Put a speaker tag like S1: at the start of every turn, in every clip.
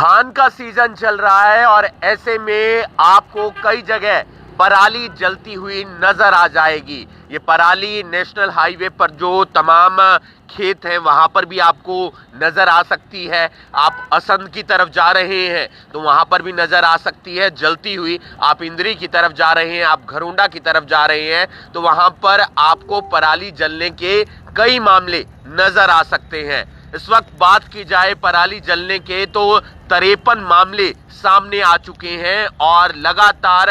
S1: धान का सीजन चल रहा है और ऐसे में आपको कई जगह पराली जलती हुई नजर आ जाएगी। ये पराली नेशनल हाईवे पर जो तमाम खेत हैं वहां पर भी आपको नजर आ सकती है। आप असंध की तरफ जा रहे हैं तो वहां पर भी नजर आ सकती है जलती हुई। आप इंद्री की तरफ जा रहे हैं, आप घरोंडा की तरफ जा रहे हैं तो वहां पर आपको पराली जलने के कई मामले नजर आ सकते हैं। इस वक्त बात की जाए पराली जलने के तो 53 मामले सामने आ चुके हैं और लगातार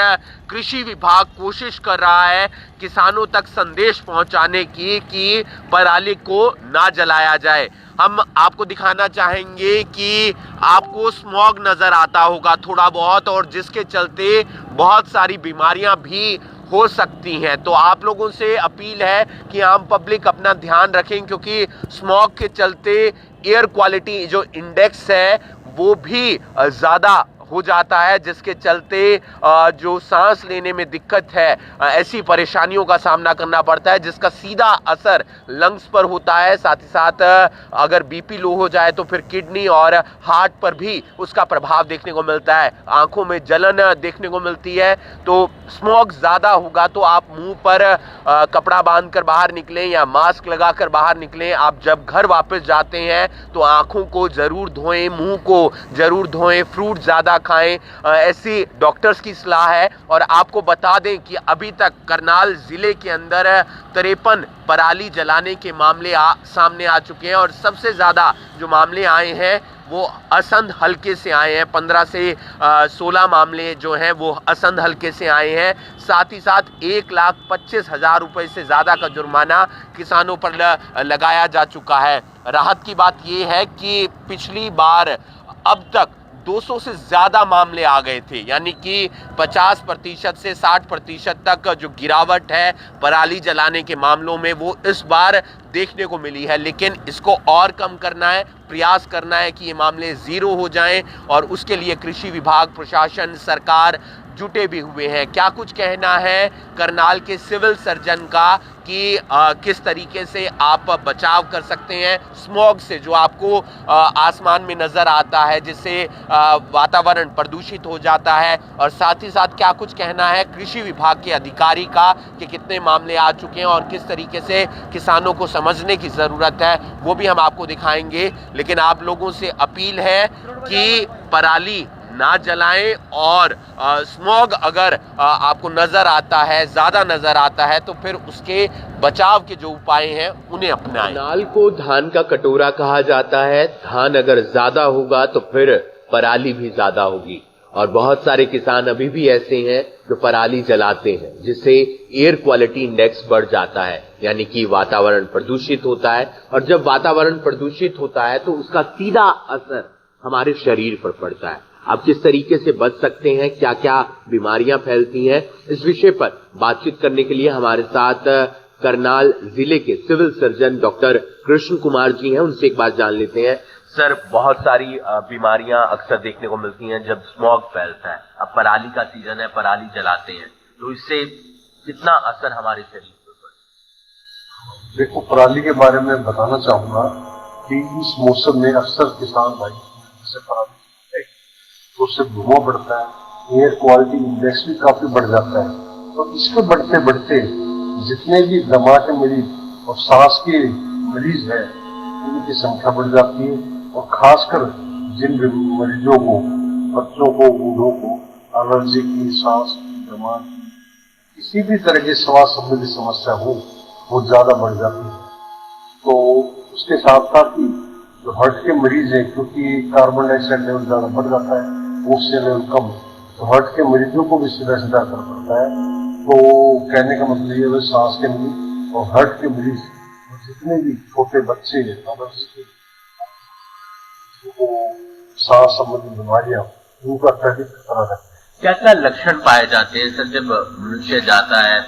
S1: कृषि विभाग कोशिश कर रहा है किसानों तक संदेश पहुंचाने की कि पराली को ना जलाया जाए। हम आपको दिखाना चाहेंगे कि आपको स्मॉग नजर आता होगा थोड़ा बहुत और जिसके चलते बहुत सारी बीमारियां भी हो सकती हैं। तो आप लोगों से अपील है कि आम पब्लिक अपना ध्यान रखें क्योंकि स्मॉग के चलते एयर क्वालिटी जो इंडेक्स है वो भी ज़्यादा हो जाता है, जिसके चलते जो सांस लेने में दिक्कत है ऐसी परेशानियों का सामना करना पड़ता है जिसका सीधा असर लंग्स पर होता है। साथ ही साथ अगर बीपी लो हो जाए तो फिर किडनी और हार्ट पर भी उसका प्रभाव देखने को मिलता है। आंखों में जलन देखने को मिलती है। तो स्मॉग ज़्यादा होगा तो आप मुंह पर कपड़ा बांधकर बाहर निकलें या मास्क लगाकर बाहर निकलें। आप जब घर वापस जाते हैं तो आंखों को जरूर धोएं, मुंह को जरूर धोएं, फ्रूट ज़्यादा खाएं, ऐसी डॉक्टर्स की सलाह है। और आपको बता दें कि अभी तक करनाल जिले के अंदर 53 पराली जलाने के मामले सामने आ चुके हैं और सबसे ज़्यादा जो मामले आए हैं वो असंध हल्के से आए हैं। 15 से 16 मामले जो हैं वो असंध हल्के से आए हैं। साथ ही साथ 1,25,000 रुपए से ज़्यादा का जुर्माना किसानों पर लगाया जा चुका है। राहत की बात यह है कि पिछली बार अब तक 200 से ज़्यादा मामले आ गए थे, यानी कि 50% से 60% तक जो गिरावट है पराली जलाने के मामलों में वो इस बार देखने को मिली है। लेकिन इसको और कम करना है, प्रयास करना है कि ये मामले ज़ीरो हो जाएं और उसके लिए कृषि विभाग, प्रशासन, सरकार जुटे भी हुए हैं। क्या कुछ कहना है करनाल के सिविल सर्जन का कि किस तरीके से आप बचाव कर सकते हैं स्मॉग से जो आपको आसमान में नज़र आता है, जिससे वातावरण प्रदूषित हो जाता है। और साथ ही साथ क्या कुछ कहना है कृषि विभाग के अधिकारी का कि कितने मामले आ चुके हैं और किस तरीके से किसानों को समझने की ज़रूरत है, वो भी हम आपको दिखाएंगे। लेकिन आप लोगों से अपील है कि पराली ना जलाएं और स्मॉग अगर आपको नजर आता है, ज्यादा नजर आता है तो फिर उसके बचाव के जो उपाय हैं उन्हें अपनाएं। नाल को धान का कटोरा कहा जाता है। धान अगर ज्यादा होगा तो फिर पराली भी ज्यादा होगी और बहुत सारे किसान अभी भी ऐसे हैं जो पराली जलाते हैं जिससे एयर क्वालिटी इंडेक्स बढ़ जाता है, यानी कि वातावरण प्रदूषित होता है। और जब वातावरण प्रदूषित होता है तो उसका सीधा असर हमारे शरीर पर पड़ता है। आप किस तरीके से बच सकते हैं, क्या क्या बीमारियां फैलती हैं, इस विषय पर बातचीत करने के लिए हमारे साथ करनाल जिले के civil surgeon doctor Krishan Kumar ji हैं। उनसे एक बात जान लेते हैं। सर, बहुत सारी बीमारियां अक्सर देखने को मिलती हैं जब स्मॉग फैलता है। अब पराली का सीजन है, पराली जलाते हैं तो इससे कितना असर हमारे शरीर पर पड़ता है?
S2: देखो, पराली के बारे में बताना चाहूंगा कि इस मौसम में अक्सर किसान भाई जैसे पराली तो उससे धुआं बढ़ता है, एयर क्वालिटी इंडेक्स भी काफी बढ़ जाता है। तो इसके बढ़ते बढ़ते जितने भी दमा के मरीज और सांस के मरीज हैं उनकी संख्या बढ़ जाती है। और खासकर जिन मरीजों को, बच्चों को, बूढ़ों को एलर्जी की, सांस की, दमा की, किसी भी तरह की श्वास संबंधी समस्या हो वो ज्यादा बढ़ जाती है। तो उसके साथ साथ ही जो हार्ट के मरीज हैं, क्योंकि कार्बन डाइऑक्साइड लेवल ज्यादा बढ़ जाता है, ऑक्सीजन लेवल कम, तो हार्ट के मरीजों को भी सीधा सीधा असर पड़ता है। तो कहने का मतलब ये है सांस के मरीज और हार्ट के मरीज और जितने भी छोटे बच्चे वो सांस संबंधी बीमारियां उनका अत्यधिक खतरा रहता है।
S1: क्या क्या लक्षण पाए जाते हैं सर जब मनुष्य जाता है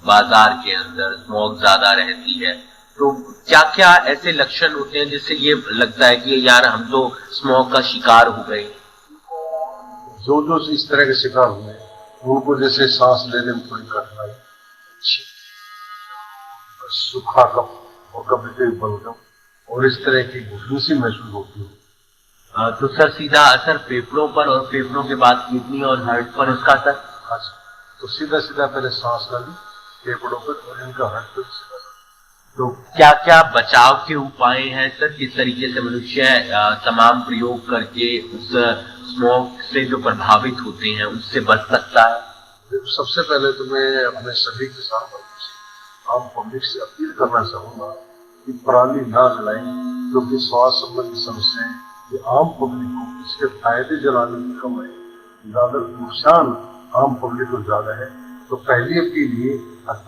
S1: बाजार के अंदर, स्मॉग ज्यादा रहती है तो क्या क्या ऐसे लक्षण होते हैं जिससे ये लगता है कि यार हम तो स्मॉग का शिकार हो गए?
S2: जो इस तरह के शिकार हुए उनको जैसे सांस लेने में थोड़ी कठिनाई, सूखा कफ और कभी कभी बलगम और इस तरह की घुटन सी महसूस होती है।
S1: तो सर सीधा असर फेफड़ों पर और फेफड़ों के बाद किडनी और हार्ट पर इसका असर?
S2: हाँ जी, तो सीधा सीधा पहले सांस नली, फेफड़ों पर और इनका हार्ट पर सीधा।
S1: तो क्या क्या बचाव के उपाय हैं सर? किस तरीके से मनुष्य तमाम प्रयोग करके उस स्मोक से जो प्रभावित होते हैं उससे बच सकता है?
S2: देखो, सबसे पहले तो मैं अपने सभी किसान भाइयों से, आम पब्लिक से अपील करना चाहूंगा कि पराली ना जलाएं, क्योंकि स्वास्थ्य संबंधी समस्याएं ये आम पब्लिक को, इसके फायदे जलाने में कम है, ज्यादा नुकसान आम पब्लिक को ज्यादा है। तो पहली अपील ये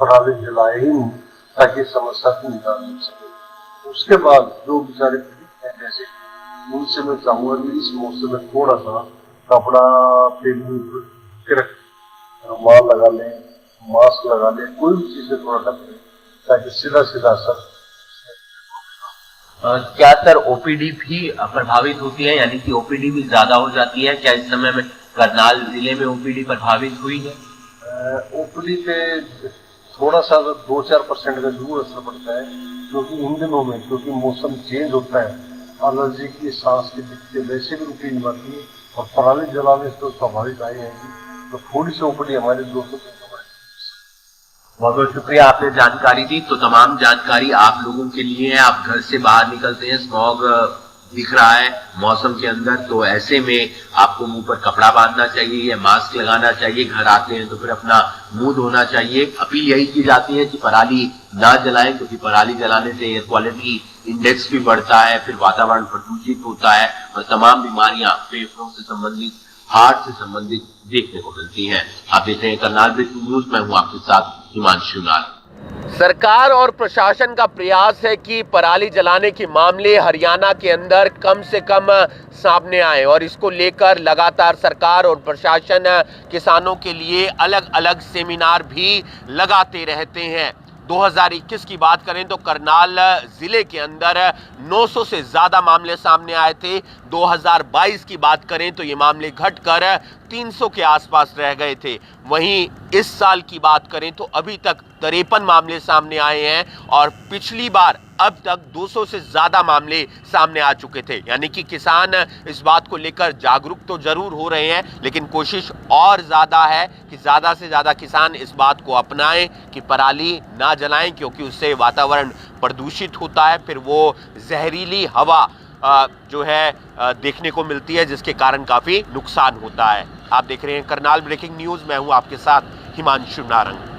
S2: पराली जलाए ही नहीं, ताकि समस्या को निकाल मिल सके। उसके बाद जो बेचारे पीड़ित हैं, जैसे उनसे मैं चाहूंगा कि इस मौसम में थोड़ा सा कपड़ा पे रुमाल लगा लें, मास्क लगा लें, कोई भी चीज से थोड़ा ढक लें, ताकि सीधा सीधा असर।
S1: क्या सर ओपीडी भी प्रभावित होती है, यानी कि ओपीडी भी ज्यादा हो जाती है? क्या इस समय में करनाल जिले में ओपीडी प्रभावित हुई है?
S2: ओपीडी पे थोड़ा सा 2-4% का जरूर असर पड़ता है, क्योंकि इन दिनों में, क्योंकि मौसम चेंज होता है, एलर्जी की, सांस की दिक्कतें वैसे भी रुकी नहीं आती है, और पराली जलाने से तो स्वाभाविक आई आएगी, तो थोड़ी सी ओपीडी हमारे 200-300।
S1: बहुत बहुत शुक्रिया, आपने जानकारी दी। तो तमाम जानकारी आप लोगों के लिए है। आप घर से बाहर निकलते हैं, स्मॉग दिख रहा है मौसम के अंदर, तो ऐसे में आपको मुंह पर कपड़ा बांधना चाहिए या मास्क लगाना चाहिए। घर आते हैं तो फिर अपना मुंह धोना चाहिए। अपील यही की जाती है कि पराली ना जलाएं, क्योंकि पराली जलाने से एयर क्वालिटी इंडेक्स भी बढ़ता है, फिर वातावरण प्रदूषित होता है और तमाम बीमारियां फेफड़ों से संबंधित, हार्ट से संबंधित देखने को मिलती हैं। आप देख रहे हैं करनाल ब्रेकिंग न्यूज, मैं हूं आपके साथ हिमांशु नार। सरकार और प्रशासन का प्रयास है कि पराली जलाने के मामले हरियाणा के अंदर कम से कम सामने आए, और इसको लेकर लगातार सरकार और प्रशासन किसानों के लिए अलग अलग सेमिनार भी लगाते रहते हैं। 2021 की बात करें तो करनाल जिले के अंदर 900 से ज्यादा मामले सामने आए थे। 2022 की बात करें तो ये मामले घटकर 300 के आसपास रह गए थे। वहीं इस साल की बात करें तो अभी तक 53 मामले सामने आए हैं, और पिछली बार अब तक 200 से ज्यादा मामले सामने आ चुके थे। यानी कि किसान इस बात को लेकर जागरूक तो जरूर हो रहे हैं, लेकिन कोशिश और ज्यादा है कि ज्यादा से ज्यादा किसान इस बात को अपनाएं कि पराली ना जलाएं, क्योंकि उससे वातावरण प्रदूषित होता है। फिर वो जहरीली हवा जो है देखने को मिलती है, जिसके कारण काफी नुकसान होता है। आप देख रहे हैं करनाल ब्रेकिंग न्यूज, मैं हूं आपके साथ हिमांशु नारंग।